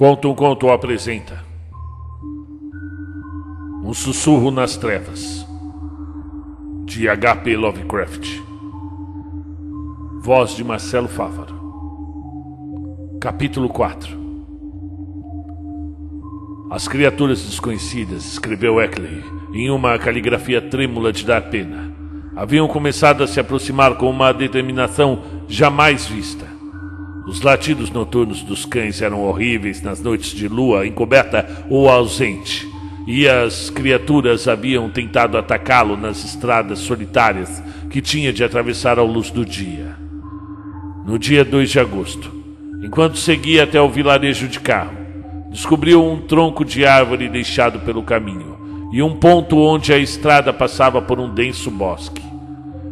Conta um Conto apresenta Um Sussurro nas Trevas, de H.P. Lovecraft. Voz de Marcelo Fávaro. Capítulo 4. As criaturas desconhecidas, escreveu Eckley em uma caligrafia trêmula de dar pena, haviam começado a se aproximar com uma determinação jamais vista. Os latidos noturnos dos cães eram horríveis nas noites de lua encoberta ou ausente, e as criaturas haviam tentado atacá-lo nas estradas solitárias que tinha de atravessar à luz do dia. No dia 2 de agosto, enquanto seguia até o vilarejo de carro, descobriu um tronco de árvore deixado pelo caminho e um ponto onde a estrada passava por um denso bosque.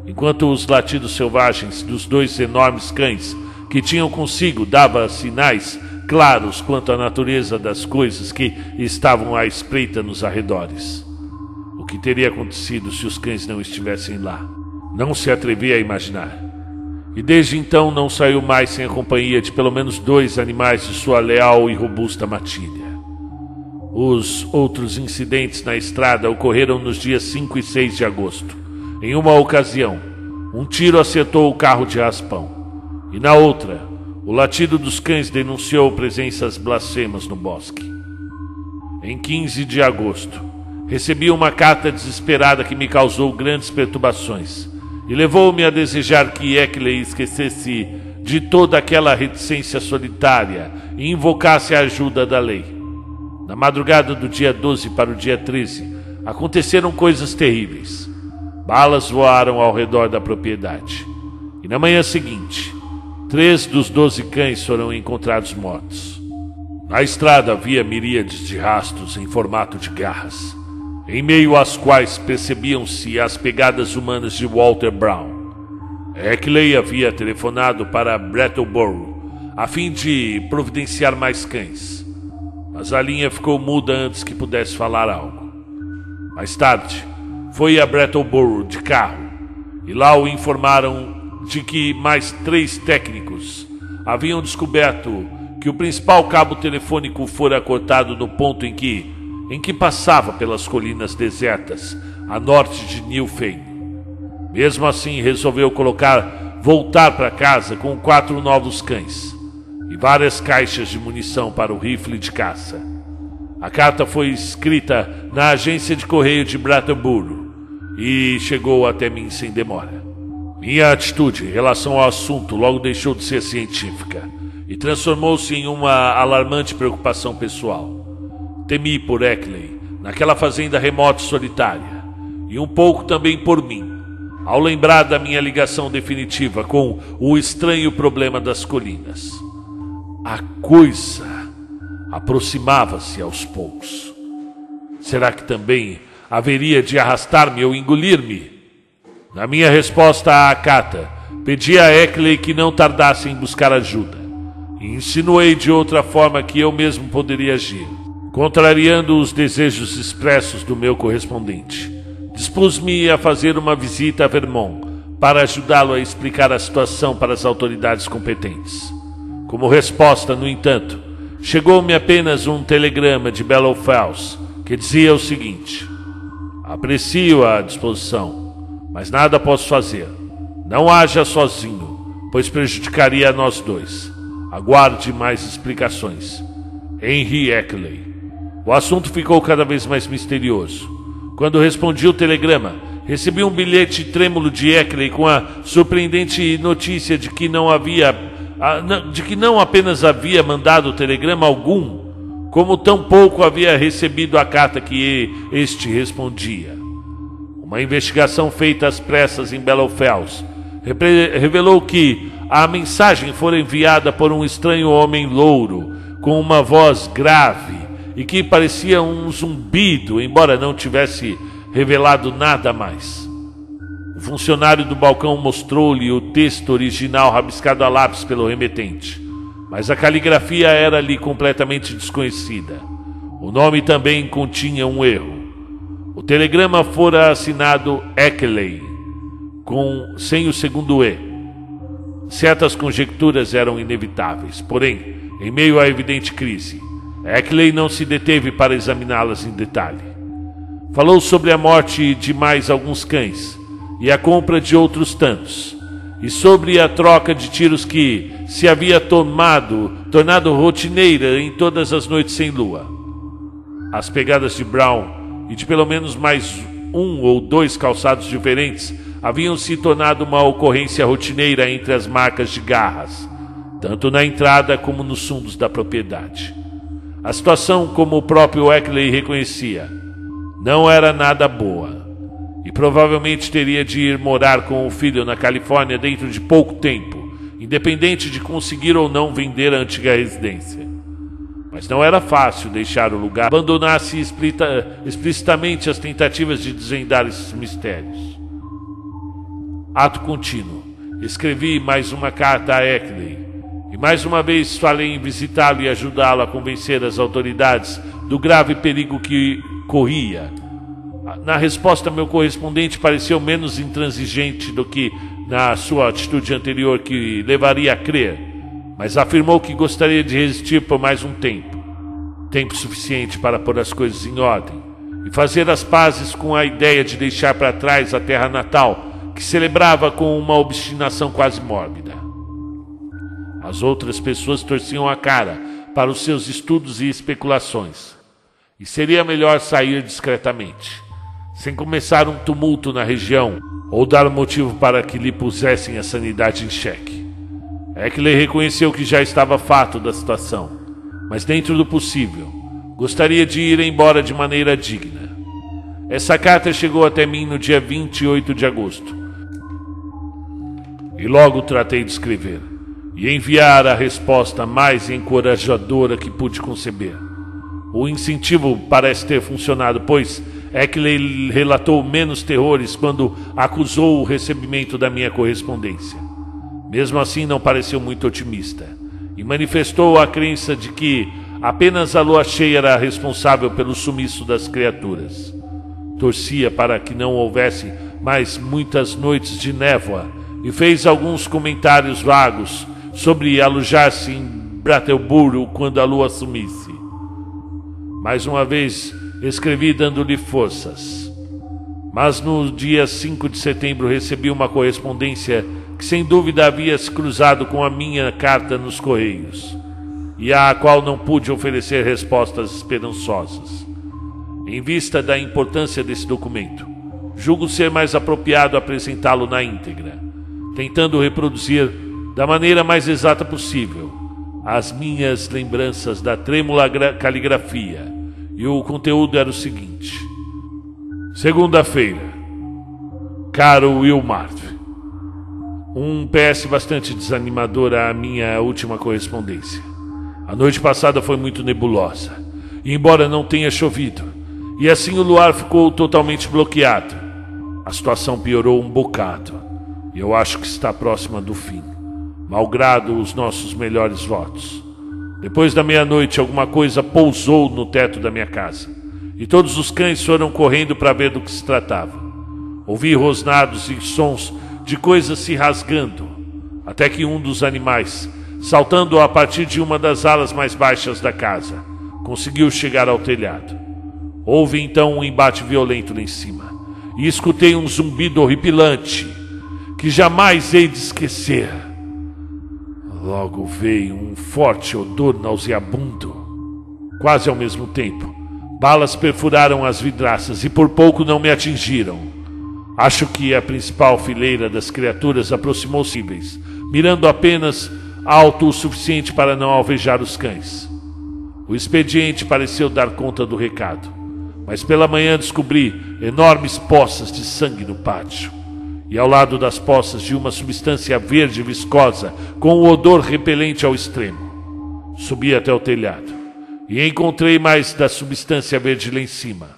Enquanto os latidos selvagens dos dois enormes cães que tinham consigo dava sinais claros quanto à natureza das coisas que estavam à espreita nos arredores. O que teria acontecido se os cães não estivessem lá? Não se atrevia a imaginar. E desde então não saiu mais sem a companhia de pelo menos 2 animais de sua leal e robusta matilha. Os outros incidentes na estrada ocorreram nos dias 5 e 6 de agosto. Em uma ocasião, um tiro acertou o carro de raspão. E na outra, o latido dos cães denunciou presenças blasfemas no bosque. Em 15 de agosto, recebi uma carta desesperada que me causou grandes perturbações e levou-me a desejar que Eckley esquecesse de toda aquela reticência solitária e invocasse a ajuda da lei. Na madrugada do dia 12 para o dia 13, aconteceram coisas terríveis. Balas voaram ao redor da propriedade. E na manhã seguinte, 3 dos 12 cães foram encontrados mortos. Na estrada havia miríades de rastros em formato de garras, em meio às quais percebiam-se as pegadas humanas de Walter Brown. Eckley havia telefonado para Brattleboro a fim de providenciar mais cães, mas a linha ficou muda antes que pudesse falar algo. Mais tarde, foi a Brattleboro de carro, e lá o informaram de que mais 3 técnicos haviam descoberto que o principal cabo telefônico fora cortado no ponto em que passava pelas colinas desertas a norte de Nilfheim. Mesmo assim, resolveu voltar para casa com 4 novos cães e várias caixas de munição para o rifle de caça. A carta foi escrita na agência de correio de Brattleboro e chegou até mim sem demora. Minha atitude em relação ao assunto logo deixou de ser científica e transformou-se em uma alarmante preocupação pessoal. Temi por Eckley, naquela fazenda remota e solitária, e um pouco também por mim, ao lembrar da minha ligação definitiva com o estranho problema das colinas. A coisa aproximava-se aos poucos. Será que também haveria de arrastar-me ou engolir-me? Na minha resposta à carta, pedi a Eckley que não tardasse em buscar ajuda, e insinuei de outra forma que eu mesmo poderia agir. Contrariando os desejos expressos do meu correspondente, dispus-me a fazer uma visita a Vermont para ajudá-lo a explicar a situação para as autoridades competentes. Como resposta, no entanto, chegou-me apenas um telegrama de Bellow Falls que dizia o seguinte: aprecio a disposição, mas nada posso fazer. Não haja sozinho, pois prejudicaria a nós dois. Aguarde mais explicações. Henry Eckley. O assunto ficou cada vez mais misterioso. Quando respondi o telegrama, recebi um bilhete trêmulo de Eckley com a surpreendente notícia de que não apenas havia mandado telegrama algum, como tampouco havia recebido a carta que este respondia. Uma investigação feita às pressas em Bellow Falls revelou que a mensagem fora enviada por um estranho homem louro, com uma voz grave e que parecia um zumbido, embora não tivesse revelado nada mais. O funcionário do balcão mostrou-lhe o texto original rabiscado a lápis pelo remetente, mas a caligrafia era-lhe completamente desconhecida. O nome também continha um erro. O telegrama fora assinado Eckley, sem o segundo E. Certas conjecturas eram inevitáveis, porém, em meio à evidente crise, Eckley não se deteve para examiná-las em detalhe. Falou sobre a morte de mais alguns cães e a compra de outros tantos, e sobre a troca de tiros que se havia tornado rotineira em todas as noites sem lua. As pegadas de Brown e de pelo menos mais um ou dois calçados diferentes haviam se tornado uma ocorrência rotineira entre as marcas de garras, tanto na entrada como nos fundos da propriedade. A situação, como o próprio Eckley reconhecia, não era nada boa, e provavelmente teria de ir morar com o filho na Califórnia dentro de pouco tempo, independente de conseguir ou não vender a antiga residência. Mas não era fácil deixar o lugar, abandonasse explicitamente as tentativas de desvendar esses mistérios. Ato contínuo. Escrevi mais uma carta a Eckley, e mais uma vez falei em visitá-lo e ajudá-lo a convencer as autoridades do grave perigo que corria. Na resposta, meu correspondente pareceu menos intransigente do que na sua atitude anterior, que levaria a crer, mas afirmou que gostaria de resistir por mais um tempo suficiente para pôr as coisas em ordem e fazer as pazes com a ideia de deixar para trás a terra natal, que celebrava com uma obstinação quase mórbida. As outras pessoas torciam a cara para os seus estudos e especulações, e seria melhor sair discretamente, sem começar um tumulto na região ou dar motivo para que lhe pusessem a sanidade em xeque. Eckley reconheceu que já estava farto da situação, mas dentro do possível, gostaria de ir embora de maneira digna. Essa carta chegou até mim no dia 28 de agosto, e logo tratei de escrever e enviar a resposta mais encorajadora que pude conceber. O incentivo parece ter funcionado, pois Eckley relatou menos terrores quando acusou o recebimento da minha correspondência. Mesmo assim, não pareceu muito otimista e manifestou a crença de que apenas a lua cheia era responsável pelo sumiço das criaturas. Torcia para que não houvesse mais muitas noites de névoa e fez alguns comentários vagos sobre alojar-se em Brattleboro quando a lua sumisse. Mais uma vez escrevi dando-lhe forças, mas no dia 5 de setembro recebi uma correspondência que sem dúvida havia se cruzado com a minha carta nos Correios, e à qual não pude oferecer respostas esperançosas. Em vista da importância desse documento, julgo ser mais apropriado apresentá-lo na íntegra, tentando reproduzir da maneira mais exata possível as minhas lembranças da trêmula caligrafia, e o conteúdo era o seguinte: segunda-feira, caro Will Marv, um PS bastante desanimador à minha última correspondência. A noite passada foi muito nebulosa, e embora não tenha chovido, e assim o luar ficou totalmente bloqueado, a situação piorou um bocado, e eu acho que está próxima do fim, malgrado os nossos melhores votos. Depois da meia-noite, alguma coisa pousou no teto da minha casa, e todos os cães foram correndo para ver do que se tratava. Ouvi rosnados e sons de coisas se rasgando, até que um dos animais, saltando a partir de uma das alas mais baixas da casa, conseguiu chegar ao telhado. Houve então um embate violento lá em cima, e escutei um zumbido horripilante, que jamais hei de esquecer. Logo veio um forte odor nauseabundo. Quase ao mesmo tempo, balas perfuraram as vidraças e por pouco não me atingiram. Acho que a principal fileira das criaturas aproximou-se, mirando apenas alto o suficiente para não alvejar os cães. O expediente pareceu dar conta do recado, mas pela manhã descobri enormes poças de sangue no pátio, e ao lado das poças de uma substância verde viscosa com um odor repelente ao extremo. Subi até o telhado e encontrei mais da substância verde lá em cima.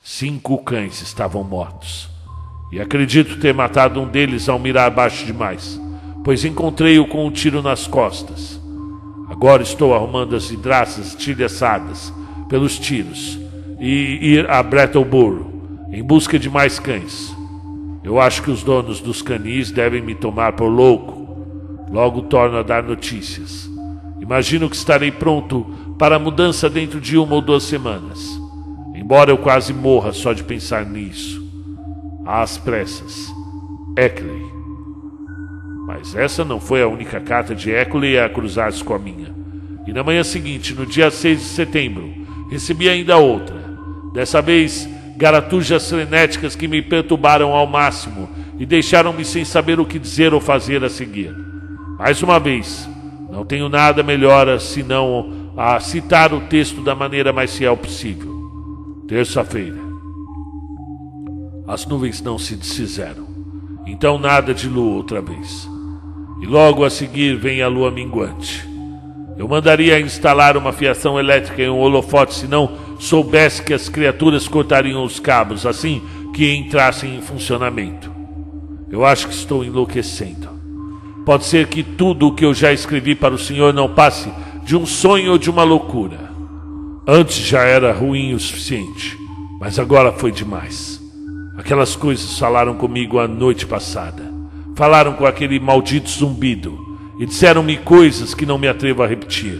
5 cães estavam mortos, e acredito ter matado um deles ao mirar baixo demais, pois encontrei-o com um tiro nas costas. Agora estou arrumando as vidraças estilhaçadas pelos tiros e ir a Brattleboro em busca de mais cães. Eu acho que os donos dos canis devem me tomar por louco. Logo torno a dar notícias. Imagino que estarei pronto para a mudança dentro de 1 ou 2 semanas. Embora eu quase morra só de pensar nisso. Às pressas. Eckley. Mas essa não foi a única carta de Eckley a cruzar-se com a minha. E na manhã seguinte, no dia 6 de setembro, recebi ainda outra. Dessa vez, garatujas frenéticas que me perturbaram ao máximo e deixaram-me sem saber o que dizer ou fazer a seguir. Mais uma vez, não tenho nada melhor senão a citar o texto da maneira mais fiel possível. Terça-feira. As nuvens não se desfizeram. Então nada de lua outra vez. E logo a seguir vem a lua minguante. Eu mandaria instalar uma fiação elétrica em um holofote se não soubesse que as criaturas cortariam os cabos assim que entrassem em funcionamento. Eu acho que estou enlouquecendo. Pode ser que tudo o que eu já escrevi para o senhor não passe de um sonho ou de uma loucura. Antes já era ruim o suficiente, mas agora foi demais. Aquelas coisas falaram comigo a noite passada. Falaram com aquele maldito zumbido e disseram-me coisas que não me atrevo a repetir.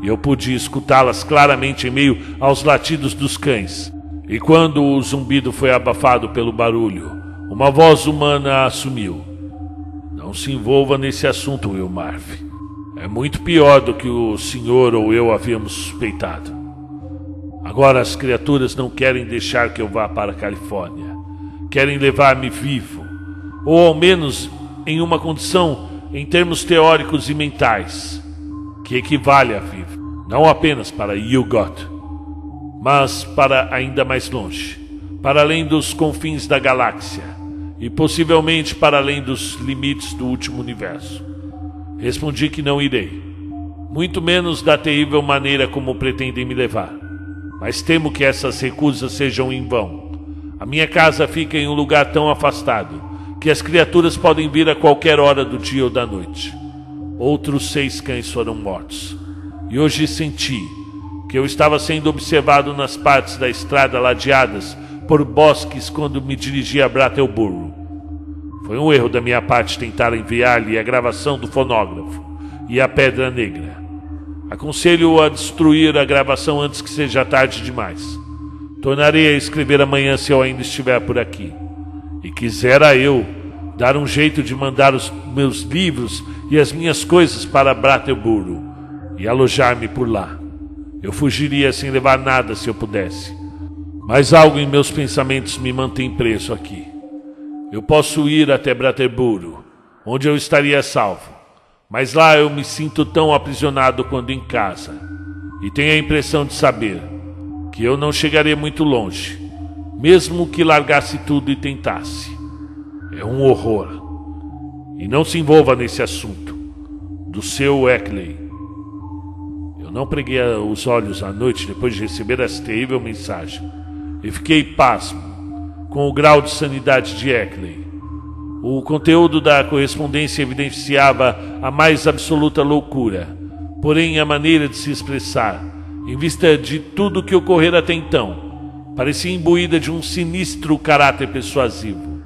E eu pude escutá-las claramente em meio aos latidos dos cães. E quando o zumbido foi abafado pelo barulho, uma voz humana assumiu. Não se envolva nesse assunto, Will Marv. É muito pior do que o senhor ou eu havíamos suspeitado. Agora as criaturas não querem deixar que eu vá para a Califórnia. Querem levar-me vivo, ou ao menos em uma condição, em termos teóricos e mentais, que equivale a vivo. Não apenas para Yugot, mas para ainda mais longe, para além dos confins da galáxia, e possivelmente para além dos limites do último universo. Respondi que não irei, muito menos da terrível maneira como pretendem me levar. Mas temo que essas recusas sejam em vão. A minha casa fica em um lugar tão afastado que as criaturas podem vir a qualquer hora do dia ou da noite. Outros 6 cães foram mortos. E hoje senti que eu estava sendo observado nas partes da estrada ladeadas por bosques quando me dirigia a Brattleboro. Foi um erro da minha parte tentar enviar-lhe a gravação do fonógrafo e a pedra negra. Aconselho-o a destruir a gravação antes que seja tarde demais. Tornarei a escrever amanhã se eu ainda estiver por aqui. E quisera eu dar um jeito de mandar os meus livros e as minhas coisas para Brattleboro e alojar-me por lá. Eu fugiria sem levar nada se eu pudesse. Mas algo em meus pensamentos me mantém preso aqui. Eu posso ir até Brattleboro, onde eu estaria salvo. Mas lá eu me sinto tão aprisionado quanto em casa. E tenho a impressão de saber que eu não chegaria muito longe, mesmo que largasse tudo e tentasse. É um horror. E não se envolva nesse assunto. Do seu Eckley. Eu não preguei os olhos à noite depois de receber essa terrível mensagem. E fiquei pasmo com o grau de sanidade de Eckley. O conteúdo da correspondência evidenciava a mais absoluta loucura, porém a maneira de se expressar, em vista de tudo o que ocorrera até então, parecia imbuída de um sinistro caráter persuasivo.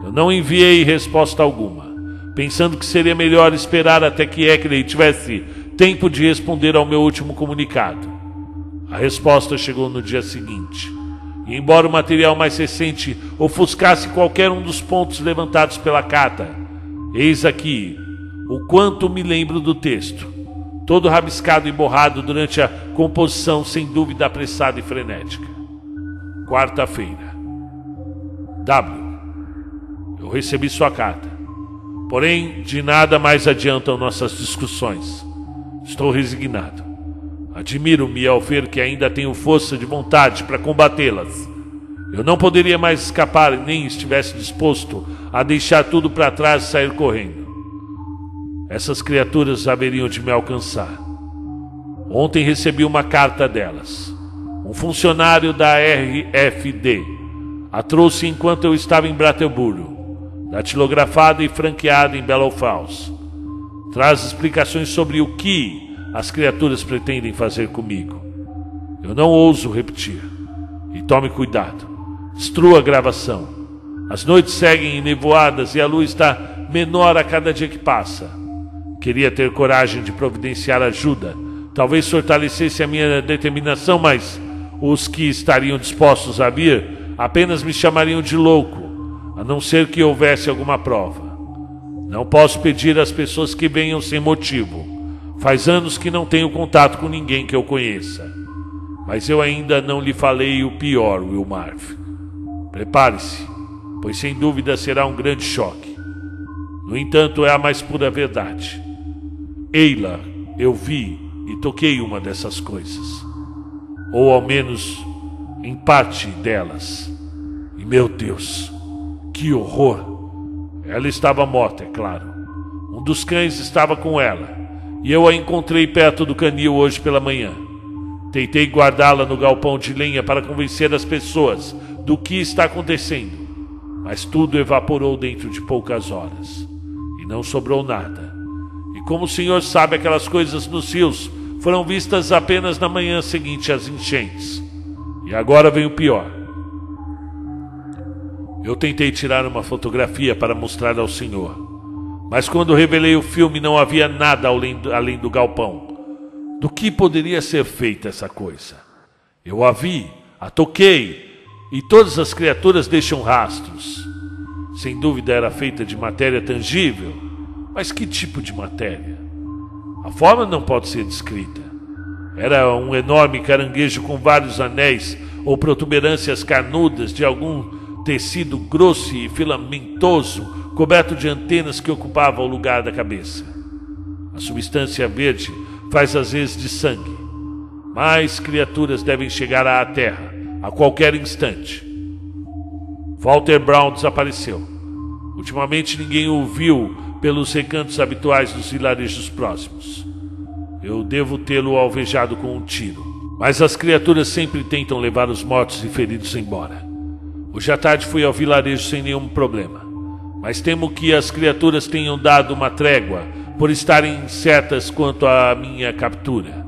Eu não enviei resposta alguma, pensando que seria melhor esperar até que Eckley tivesse tempo de responder ao meu último comunicado. A resposta chegou no dia seguinte, e embora o material mais recente ofuscasse qualquer um dos pontos levantados pela carta, eis aqui o quanto me lembro do texto, todo rabiscado e borrado durante a composição sem dúvida apressada e frenética. Quarta-feira. W. Eu recebi sua carta. Porém, de nada mais adiantam nossas discussões. Estou resignado. Admiro-me ao ver que ainda tenho força de vontade para combatê-las. Eu não poderia mais escapar e nem estivesse disposto a deixar tudo para trás e sair correndo. Essas criaturas haveriam de me alcançar. Ontem recebi uma carta delas. Um funcionário da RFD a trouxe enquanto eu estava em Brattleboro, datilografada e franqueada em Bellow Falls. Traz explicações sobre o que as criaturas pretendem fazer comigo. Eu não ouso repetir. E tome cuidado. Destrua a gravação. As noites seguem enevoadas e a lua está menor a cada dia que passa. Queria ter coragem de providenciar ajuda, talvez fortalecesse a minha determinação, mas os que estariam dispostos a vir apenas me chamariam de louco, a não ser que houvesse alguma prova. Não posso pedir às pessoas que venham sem motivo. Faz anos que não tenho contato com ninguém que eu conheça. Mas eu ainda não lhe falei o pior, Will Marv. Prepare-se, pois sem dúvida será um grande choque. No entanto, é a mais pura verdade. Ayla, eu vi e toquei uma dessas coisas. Ou ao menos em parte delas. E meu Deus, que horror! Ela estava morta, é claro. Um dos cães estava com ela, e eu a encontrei perto do canil hoje pela manhã. Tentei guardá-la no galpão de lenha para convencer as pessoas do que está acontecendo, mas tudo evaporou dentro de poucas horas, e não sobrou nada. E como o senhor sabe, aquelas coisas nos rios foram vistas apenas na manhã seguinte às enchentes. E agora vem o pior. Eu tentei tirar uma fotografia para mostrar ao senhor, mas quando revelei o filme não havia nada além do galpão. Do que poderia ser feita essa coisa? Eu a vi, a toquei, e todas as criaturas deixam rastros. Sem dúvida era feita de matéria tangível, mas que tipo de matéria? A forma não pode ser descrita. Era um enorme caranguejo com vários anéis ou protuberâncias carnudas de algum tecido grosso e filamentoso, coberto de antenas que ocupava o lugar da cabeça. A substância verde faz às vezes de sangue. Mais criaturas devem chegar à Terra a qualquer instante. Walter Brown desapareceu. Ultimamente ninguém o viu pelos recantos habituais dos vilarejos próximos. Eu devo tê-lo alvejado com um tiro. Mas as criaturas sempre tentam levar os mortos e feridos embora. Hoje à tarde fui ao vilarejo sem nenhum problema, mas temo que as criaturas tenham dado uma trégua por estarem certas quanto à minha captura.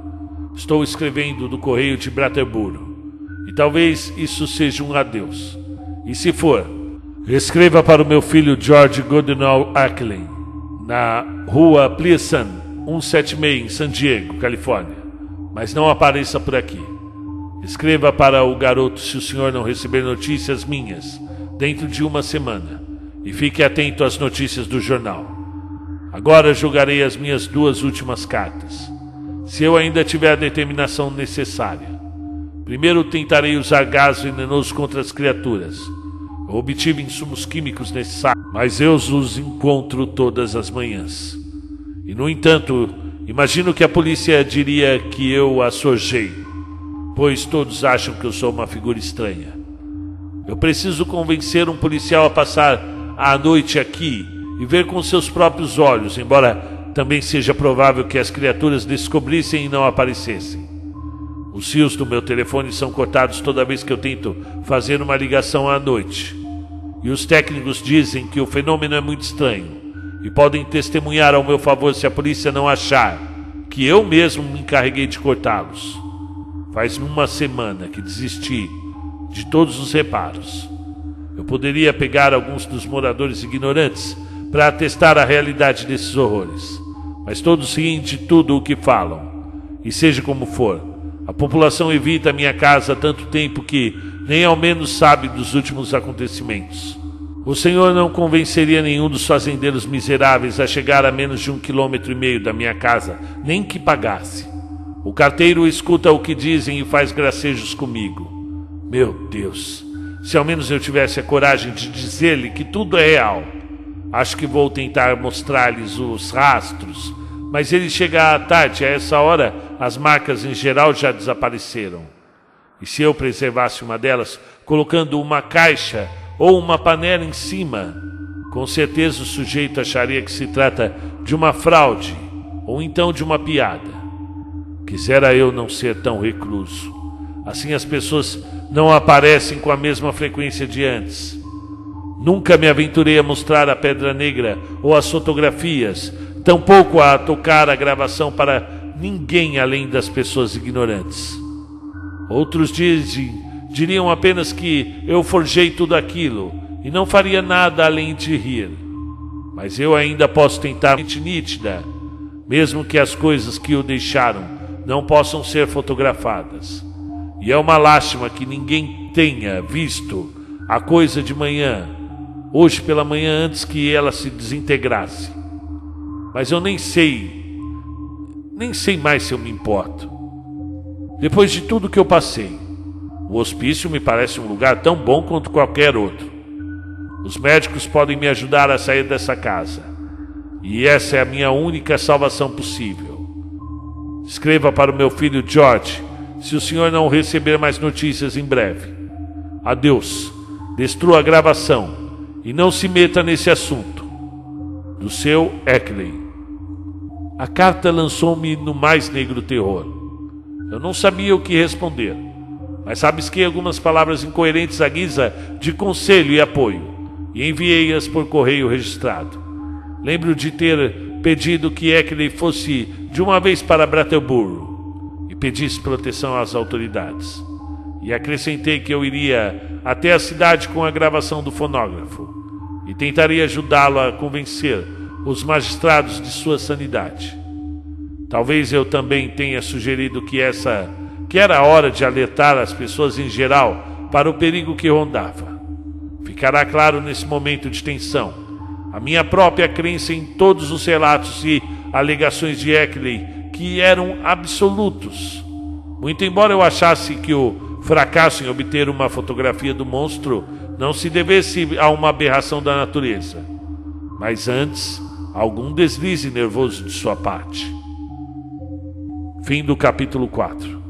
Estou escrevendo do correio de Brattleboro, e talvez isso seja um adeus. E se for, escreva para o meu filho George Goodenow Acklin, na rua Pleasant 176, em San Diego, Califórnia. Mas não apareça por aqui. Escreva para o garoto se o senhor não receber notícias minhas dentro de uma semana. E fique atento às notícias do jornal. Agora jogarei as minhas 2 últimas cartas. Se eu ainda tiver a determinação necessária. Primeiro tentarei usar gás venenoso contra as criaturas. Eu obtive insumos químicos necessários, mas eu os encontro todas as manhãs. E no entanto, imagino que a polícia diria que eu as forjei, pois todos acham que eu sou uma figura estranha. Eu preciso convencer um policial a passar a noite aqui e ver com seus próprios olhos, embora também seja provável que as criaturas descobrissem e não aparecessem. Os fios do meu telefone são cortados toda vez que eu tento fazer uma ligação à noite. E os técnicos dizem que o fenômeno é muito estranho e podem testemunhar ao meu favor se a polícia não achar que eu mesmo me encarreguei de cortá-los. Faz 1 semana que desisti de todos os reparos. Eu poderia pegar alguns dos moradores ignorantes para atestar a realidade desses horrores, mas todos riem de tudo o que falam. E seja como for, a população evita a minha casa há tanto tempo que nem ao menos sabe dos últimos acontecimentos. O senhor não convenceria nenhum dos fazendeiros miseráveis a chegar a menos de 1,5 km da minha casa, nem que pagasse. O carteiro escuta o que dizem e faz gracejos comigo. Meu Deus, se ao menos eu tivesse a coragem de dizer-lhe que tudo é real. Acho que vou tentar mostrar-lhes os rastros, mas ele chega à tarde, a essa hora as marcas em geral já desapareceram. E se eu preservasse uma delas, colocando uma caixa ou uma panela em cima, com certeza o sujeito acharia que se trata de uma fraude ou então de uma piada. Quisera eu não ser tão recluso. Assim as pessoas não aparecem com a mesma frequência de antes. Nunca me aventurei a mostrar a Pedra Negra ou as fotografias, tampouco a tocar a gravação para ninguém além das pessoas ignorantes. Outros diriam apenas que eu forjei tudo aquilo e não faria nada além de rir. Mas eu ainda posso tentar mente nítida, mesmo que as coisas que o deixaram não possam ser fotografadas. E é uma lástima que ninguém tenha visto a coisa de manhã, hoje pela manhã, antes que ela se desintegrasse. Mas eu nem sei mais se eu me importo. Depois de tudo que eu passei, o hospício me parece um lugar tão bom quanto qualquer outro. Os médicos podem me ajudar a sair dessa casa, e essa é a minha única salvação possível. Escreva para o meu filho George, se o senhor não receber mais notícias em breve. Adeus. Destrua a gravação e não se meta nesse assunto. Do seu Eckley. A carta lançou-me no mais negro terror. Eu não sabia o que responder, mas rabisquei algumas palavras incoerentes à guisa de conselho e apoio e enviei-as por correio registrado. Lembro de ter pedido que Eckley fosse de uma vez para Brattleboro e pedisse proteção às autoridades. E acrescentei que eu iria até a cidade com a gravação do fonógrafo e tentaria ajudá-lo a convencer os magistrados de sua sanidade. Talvez eu também tenha sugerido que era a hora de alertar as pessoas em geral para o perigo que rondava. Ficará claro nesse momento de tensão a minha própria crença em todos os relatos e alegações de Eckley, que eram absolutos. Muito embora eu achasse que o fracasso em obter uma fotografia do monstro não se devesse a uma aberração da natureza, mas antes algum deslize nervoso de sua parte. Fim do capítulo 4.